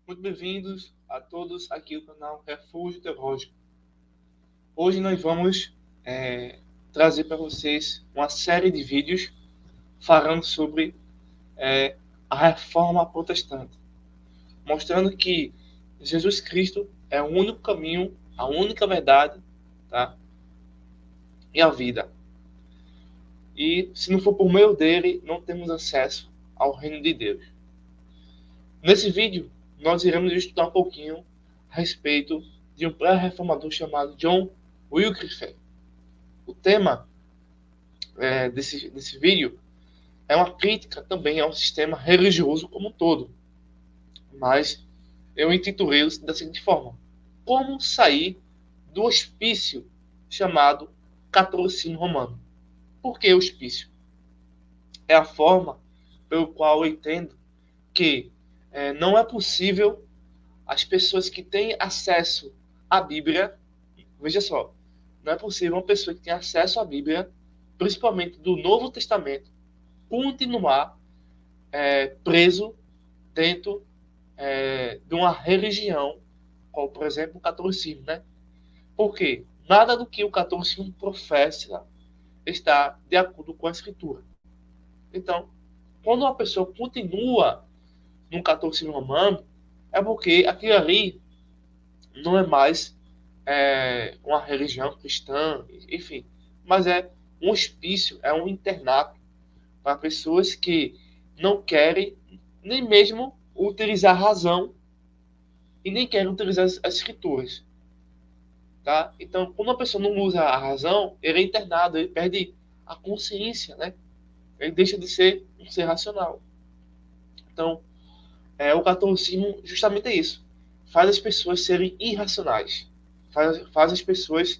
Muito bem-vindos a todos aqui no canal Refúgio Teológico. Hoje nós vamos trazer para vocês uma série de vídeos falando sobre a Reforma Protestante, mostrando que Jesus Cristo é o único caminho, a única verdade, tá? E a vida. E se não for por meio dele, não temos acesso ao reino de Deus. Nesse vídeo, nós iremos estudar um pouquinho a respeito de um pré-reformador chamado John Wycliffe. O tema desse vídeo é uma crítica também ao sistema religioso como um todo, mas eu intitulei-o da seguinte forma: Como sair do hospício chamado catolicismo romano. Por que hospício? É a forma pelo qual eu entendo que não é possível as pessoas que têm acesso à Bíblia, veja só, não é possível uma pessoa que tem acesso à Bíblia, principalmente do Novo Testamento, continuar preso dentro de uma religião, como por exemplo o catolicismo, né? Por quê? Nada do que o catolicismo professa está de acordo com a Escritura. Então, quando uma pessoa continua no catolicismo romano, é porque aquilo ali não é mais uma religião cristã, enfim, mas é um hospício, é um internato para pessoas que não querem nem mesmo utilizar a razão e nem querem utilizar as escrituras, tá? Então, quando uma pessoa não usa a razão, ele é internado, ele perde a consciência, né? Ele deixa de ser um ser racional. Então, o catolicismo justamente é isso. Faz as pessoas serem irracionais. Faz as pessoas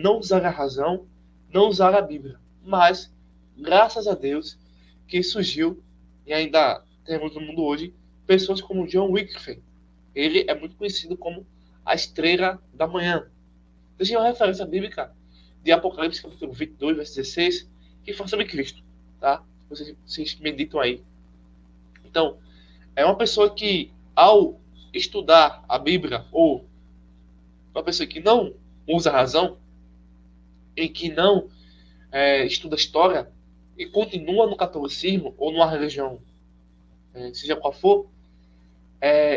não usar a razão, não usar a Bíblia. Mas, graças a Deus, que surgiu, e ainda temos no mundo hoje, pessoas como John Wycliffe. Ele é muito conhecido como a estrela da manhã. Deixa uma referência bíblica de Apocalipse, capítulo 22, verso 16, que fala sobre Cristo. Tá? Vocês meditam aí. Então, é uma pessoa que, ao estudar a Bíblia, ou uma pessoa que não usa a razão, e que não estuda história, e continua no catolicismo, ou numa religião, seja qual for,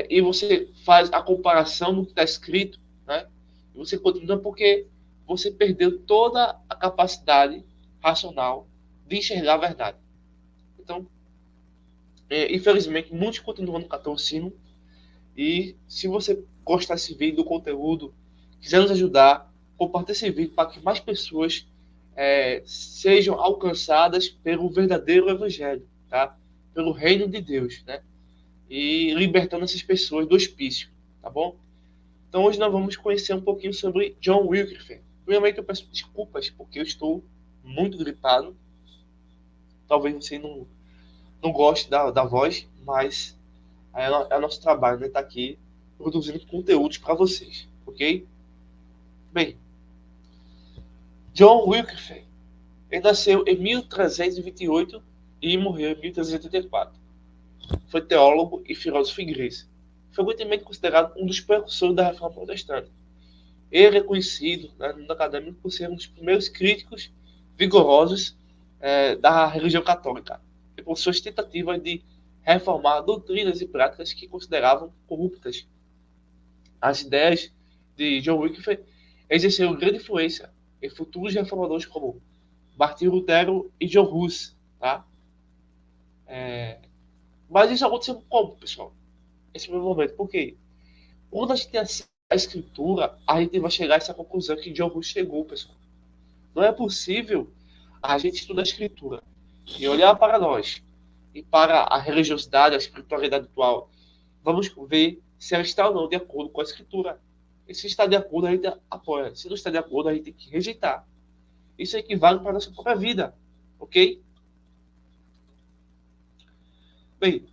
e você faz a comparação do que está escrito, né? E você continua porque você perdeu toda a capacidade racional de enxergar a verdade. Então, infelizmente, muitos continuam no catolicismo. E se você gostar desse vídeo, do conteúdo, quiser nos ajudar, compartilhe esse vídeo para que mais pessoas sejam alcançadas pelo verdadeiro evangelho, tá? Pelo reino de Deus, né? E libertando essas pessoas do hospício, tá bom? Então hoje nós vamos conhecer um pouquinho sobre John Wycliffe. Primeiramente eu peço desculpas porque eu estou muito gripado. Talvez você não goste da voz, mas é nosso trabalho, né? Tá aqui produzindo conteúdos para vocês, ok? Bem, John Wycliffe, ele nasceu em 1328 e morreu em 1384. Foi teólogo e filósofo inglês. Frequentemente considerado um dos precursores da Reforma Protestante. Ele é conhecido, né, no mundo acadêmico por ser um dos primeiros críticos vigorosos da religião católica e por suas tentativas de reformar doutrinas e práticas que consideravam corruptas. As ideias de John Wycliffe exerceram grande influência em futuros reformadores como Martinho Lutero e John Hus. Tá? Mas isso aconteceu como, pessoal? Esse primeiro momento. Por quê? Quando a gente tem a escritura, a gente vai chegar a essa conclusão que John Hus chegou, pessoal. Não é possível a gente estudar a escritura e olhar para nós e para a religiosidade, a espiritualidade atual. Vamos ver se ela está ou não de acordo com a escritura. E se está de acordo, a gente apoia. Se não está de acordo, a gente tem que rejeitar. Isso equivale para a nossa própria vida. Ok? Bem,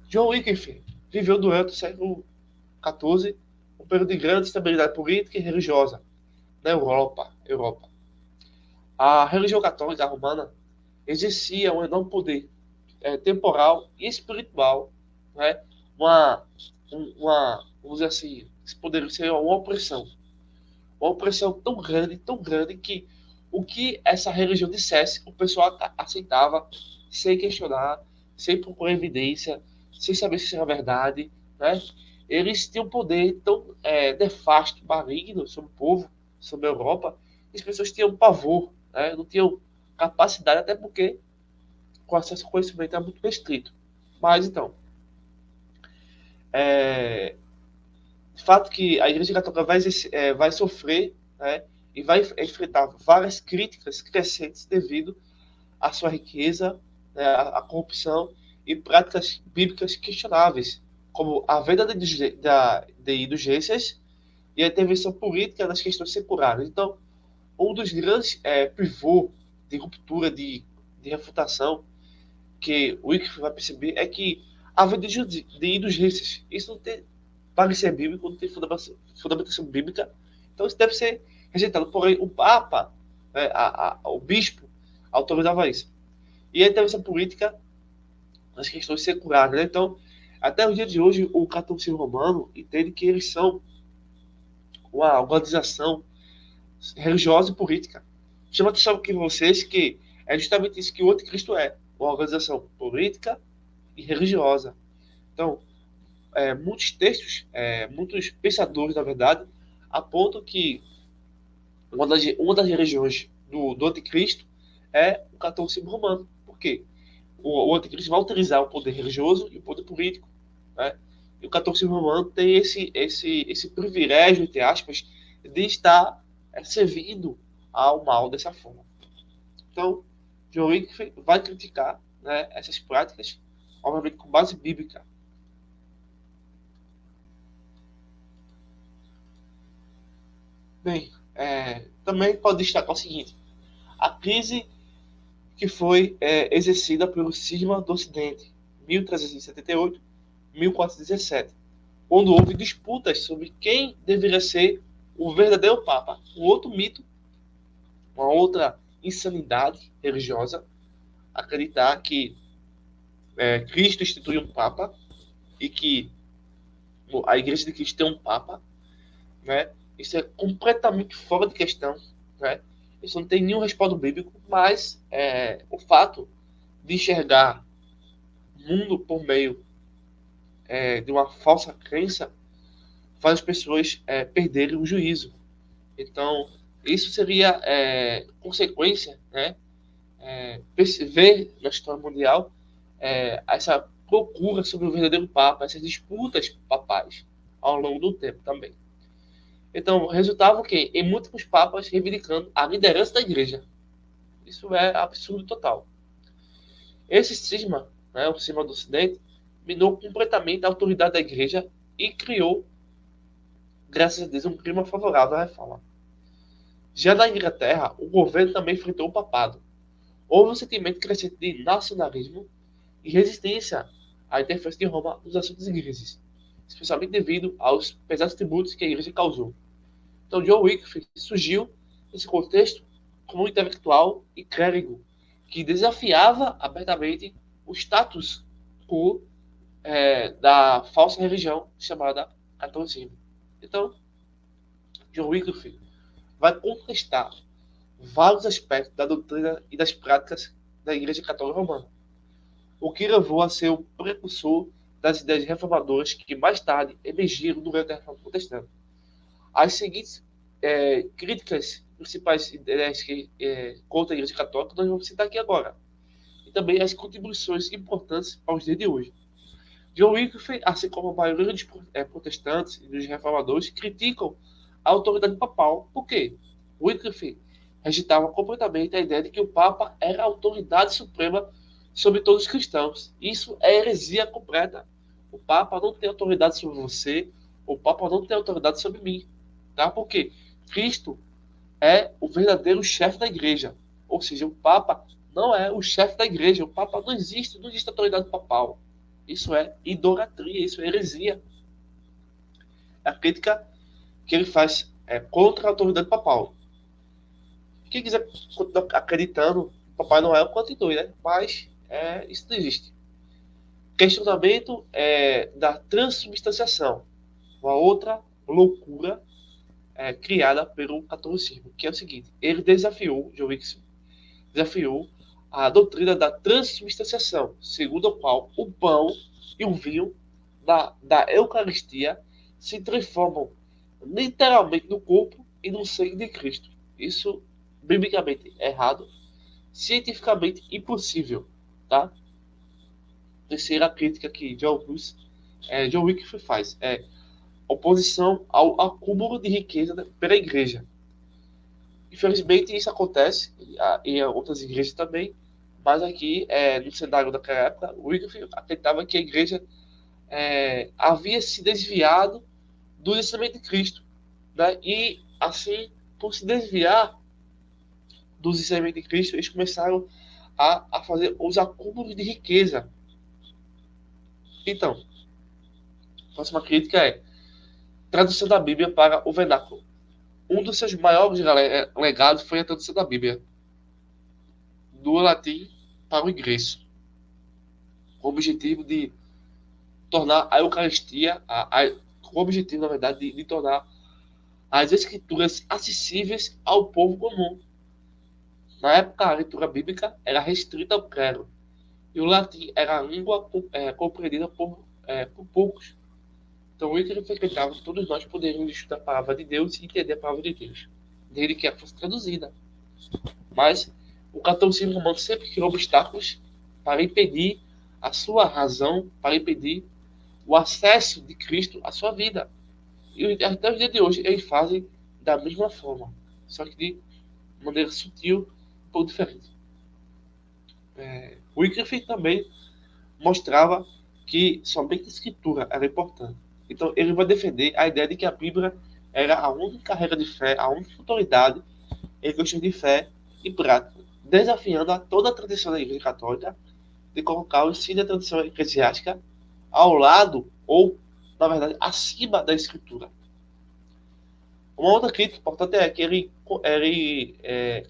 John Wycliffe viveu durante o século XIV um período de grande estabilidade política e religiosa na Europa. A religião católica romana exercia um enorme poder temporal e espiritual, né? uma vamos dizer assim, isso poderia ser uma opressão. Uma opressão tão grande que o que essa religião dissesse, o pessoal aceitava sem questionar, sem procurar evidência, sem saber se era verdade, né? Eles tinham um poder tão nefasto, maligno sobre o povo, sobre a Europa, que as pessoas tinham pavor, né? Não tinham capacidade, até porque o acesso ao conhecimento é muito restrito. Mas então, é, de fato que a Igreja Católica vai sofrer, né, e vai enfrentar várias críticas crescentes devido à sua riqueza, né, à corrupção e práticas bíblicas questionáveis, como a venda de indulgências e a intervenção política nas questões seculares. Então, um dos grandes pivôs de ruptura, de refutação, que o Wycliffe vai perceber é que a venda de indulgências, isso não tem parecer bíblico, não tem fundamentação bíblica, então isso deve ser rejeitado. Porém, o Papa, né, o bispo, autorizava isso. E a intervenção política nas questões seculares. Né? Então, até o dia de hoje, o catolicismo romano entende que eles são uma organização religiosa e política. Chama a atenção aqui vocês que é justamente isso que o anticristo é, uma organização política e religiosa. Então, muitos textos, muitos pensadores, na verdade, apontam que uma das religiões do anticristo é o catolicismo romano. Por quê? O anticristo vai utilizar o poder religioso e o poder político. Né? E o catolicismo romano tem esse privilégio, entre aspas, de estar servindo ao mal dessa forma. Então, John Wycliffe vai criticar, né, essas práticas, obviamente com base bíblica. Bem, também pode destacar o seguinte: a crise que foi exercida pelo cisma do Ocidente, 1378-1417, quando houve disputas sobre quem deveria ser o verdadeiro Papa. Um outro mito, uma outra insanidade religiosa, acreditar que Cristo instituiu um Papa e que a Igreja de Cristo tem um Papa, né? Isso é completamente fora de questão, né? Isso não tem nenhum respaldo bíblico, mas o fato de enxergar o mundo por meio de uma falsa crença faz as pessoas perderem o juízo. Então, isso seria consequência, né? Ver na história mundial essa procura sobre o verdadeiro Papa, essas disputas papais ao longo do tempo também. Então, resultava o quê? Em múltiplos papas reivindicando a liderança da igreja. Isso é absurdo total. Esse cisma, né, o cisma do Ocidente, minou completamente a autoridade da igreja e criou, graças a Deus, um clima favorável à reforma. Já na Inglaterra, o governo também enfrentou o papado. Houve um sentimento crescente de nacionalismo e resistência à interferência de Roma nos assuntos ingleses, especialmente devido aos pesados tributos que a igreja causou. Então, John Wycliffe surgiu nesse contexto como um intelectual e clérigo que desafiava abertamente o status quo da falsa religião chamada catolicismo. Então, John Wycliffe vai contestar vários aspectos da doutrina e das práticas da Igreja Católica Romana, o que levou a ser o precursor das ideias reformadoras que mais tarde emergiram durante a Reforma Protestante. As seguintes críticas principais ideias contra a Igreja Católica nós vamos citar aqui agora. E também as contribuições importantes aos dias de hoje. John Wycliffe, assim como a maioria dos protestantes e dos reformadores, criticam a autoridade papal. Por quê? Wycliffe rejeitava completamente a ideia de que o Papa era a autoridade suprema sobre todos os cristãos. Isso é heresia completa. O Papa não tem autoridade sobre você, o Papa não tem autoridade sobre mim. Tá? Por quê? Cristo é o verdadeiro chefe da igreja. Ou seja, o Papa não é o chefe da igreja. O Papa não existe autoridade papal. Isso é idolatria, isso é heresia. A crítica que ele faz é contra a autoridade papal. Quem quiser continuar acreditando, Papai Noel continue, né? Mas isso não existe. questionamento da transubstanciação, uma outra loucura criada pelo catolicismo, que é o seguinte: ele John Wycliffe desafiou a doutrina da transubstanciação, segundo a qual o pão e o vinho da Eucaristia se transformam literalmente no corpo e no sangue de Cristo. Isso, biblicamente, é errado, cientificamente impossível, tá? Terceira crítica que John Wycliffe faz é oposição ao acúmulo de riqueza pela igreja. Infelizmente, isso acontece em outras igrejas também, mas aqui, no cenário daquela época, Wycliffe acreditava que a igreja havia se desviado do ensinamento de Cristo, né? E, assim, por se desviar dos ensinamentos de Cristo, eles começaram a fazer os acúmulos de riqueza. Então, a próxima crítica é tradução da Bíblia para o vernáculo. Um dos seus maiores legados foi a tradução da Bíblia do latim para o inglês, com o objetivo de tornar a Eucaristia, com o objetivo, na verdade, de tornar as escrituras acessíveis ao povo comum. Na época, a leitura bíblica era restrita ao clero, e o latim era a língua compreendida por poucos. Então, o Wycliffe acreditava que todos nós poderíamos estudar a palavra de Deus e entender a palavra de Deus, desde que ela fosse traduzida. Mas o catolicismo romano sempre criou obstáculos para impedir a sua razão, para impedir o acesso de Cristo à sua vida. E até os dias de hoje eles fazem da mesma forma, só que de maneira sutil, um pouco diferente. Wycliffe também mostrava que somente a escritura era importante. Então ele vai defender a ideia de que a Bíblia era a única regra de fé, a única autoridade em questões de fé e prática, desafiando a toda a tradição da Igreja Católica de colocar o ensino da tradição eclesiástica ao lado, ou, na verdade, acima da Escritura. Uma outra crítica importante é que ele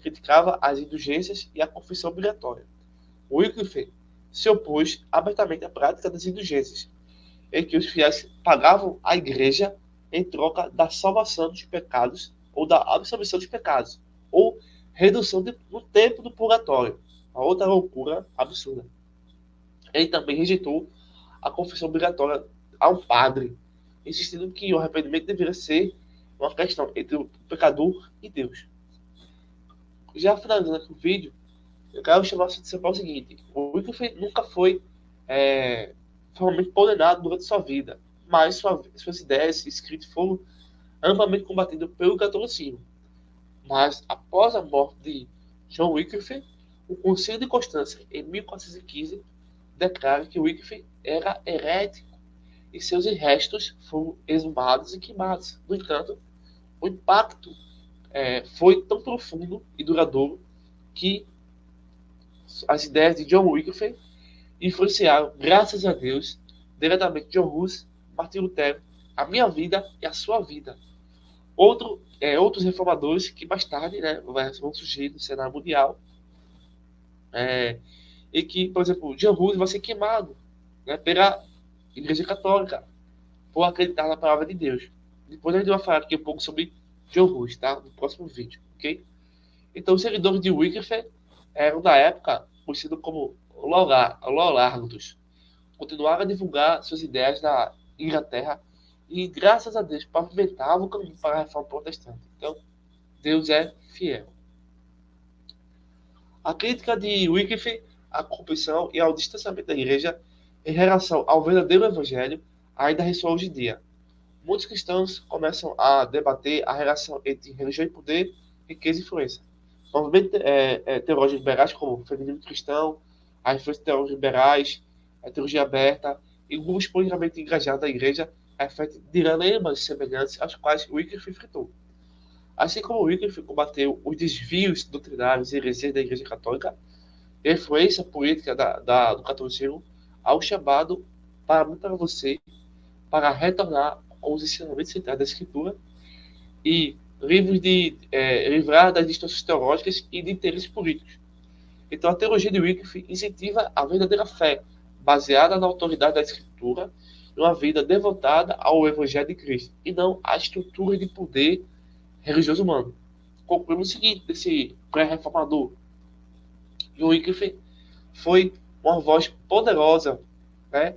criticava as indulgências e a confissão obrigatória. Wycliffe se opôs abertamente à prática das indulgências, em que os fiéis pagavam à igreja em troca da salvação dos pecados ou da absolvição dos pecados, ou redução do tempo do purgatório, a outra loucura absurda. Ele também rejeitou a confissão obrigatória a um padre, insistindo que o arrependimento deveria ser uma questão entre o pecador e Deus. Já finalizando aqui o vídeo, eu quero chamar a atenção para o seguinte: o Wycliffe nunca foi formalmente condenado durante sua vida, mas suas ideias e escritos foram amplamente combatidos pelo catolicismo. Mas, após a morte de John Wycliffe, o Concílio de Constância, em 1415, declara que Wycliffe era herético e seus restos foram exumados e queimados. No entanto, o impacto foi tão profundo e duradouro que as ideias de John Wycliffe influenciaram, graças a Deus, diretamente John Hus, Martin Lutero, a minha vida e a sua vida. Outros reformadores que mais tarde vão surgir no cenário mundial, e que, por exemplo, John Hus vai ser queimado pela Igreja Católica por acreditar na palavra de Deus. Depois a gente vai falar aqui um pouco sobre John Hus, tá? No próximo vídeo, ok? Então, os seguidores de Wycliffe eram, na época, conhecidos como Lollardos. Continuaram a divulgar suas ideias na Inglaterra e, graças a Deus, pavimentavam o caminho para a reforma protestante. Então, Deus é fiel. A crítica de Wycliffe à corrupção e ao distanciamento da igreja em relação ao verdadeiro evangelho ainda ressoa hoje em dia. Muitos cristãos começam a debater a relação entre religião e poder, riqueza e influência. Movimentos teológicos liberais como o feminismo cristão, a influência de teólogos liberais, a teologia aberta e grupos politicamente engajados da igreja refletem dilemas semelhantes aos quais Wycliffe enfrentou. Assim como Wycliffe combateu os desvios doutrinários e heresias da Igreja Católica, a influência política do catolicismo ao chamado para mim, para você, para retornar aos ensinamentos centrais da Escritura e livrar das distorções teológicas e de interesses políticos. Então, a teologia de Wycliffe incentiva a verdadeira fé, baseada na autoridade da Escritura, e uma vida devotada ao Evangelho de Cristo, e não à estrutura de poder religioso humano. Concluímos o seguinte, desse pré-reformador, John Wycliffe foi uma voz poderosa, né,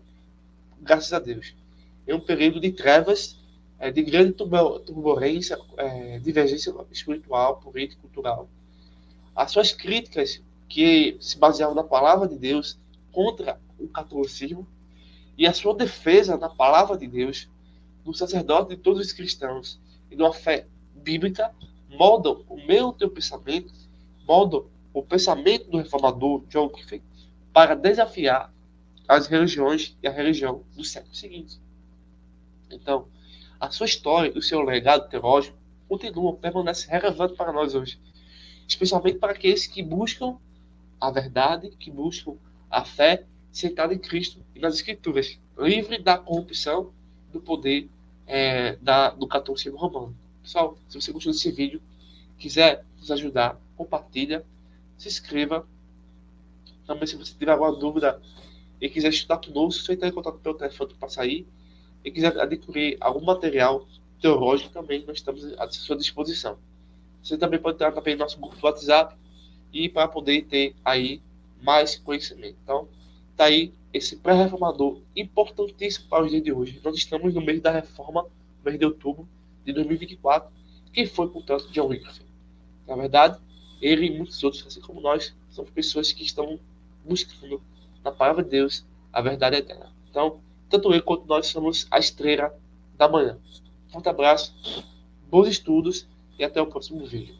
graças a Deus, em um período de trevas, de grande turbulência, divergência espiritual, política, cultural. As suas críticas, que se baseavam na palavra de Deus contra o catolicismo, e a sua defesa da palavra de Deus, do sacerdote de todos os cristãos e de uma fé bíblica, moldam o meu teu pensamento, moldam o pensamento do reformador John Wycliffe para desafiar as religiões e a religião do século seguinte. Então, a sua história e o seu legado teológico continuam, permanecem relevantes para nós hoje, especialmente para aqueles que buscam a verdade, que buscam a fé sentada em Cristo e nas Escrituras, livre da corrupção do poder do catolicismo romano. Pessoal, se você gostou desse vídeo, quiser nos ajudar, compartilha, se inscreva. Também, se você tiver alguma dúvida e quiser estudar conosco, só entrar em contato pelo telefone para sair. E quiser adquirir algum material teológico, também nós estamos à sua disposição. Você também pode entrar também no nosso grupo do WhatsApp e para poder ter aí mais conhecimento. Então, tá aí esse pré-reformador importantíssimo para os dias de hoje. Nós estamos no mês da reforma, mês de outubro de 2024, que foi, portanto, John Wycliffe. Na verdade, ele e muitos outros, assim como nós, são pessoas que estão buscando na palavra de Deus a verdade eterna. Então, tanto eu quanto nós somos a estrela da manhã. Forte abraço, bons estudos e até o próximo vídeo.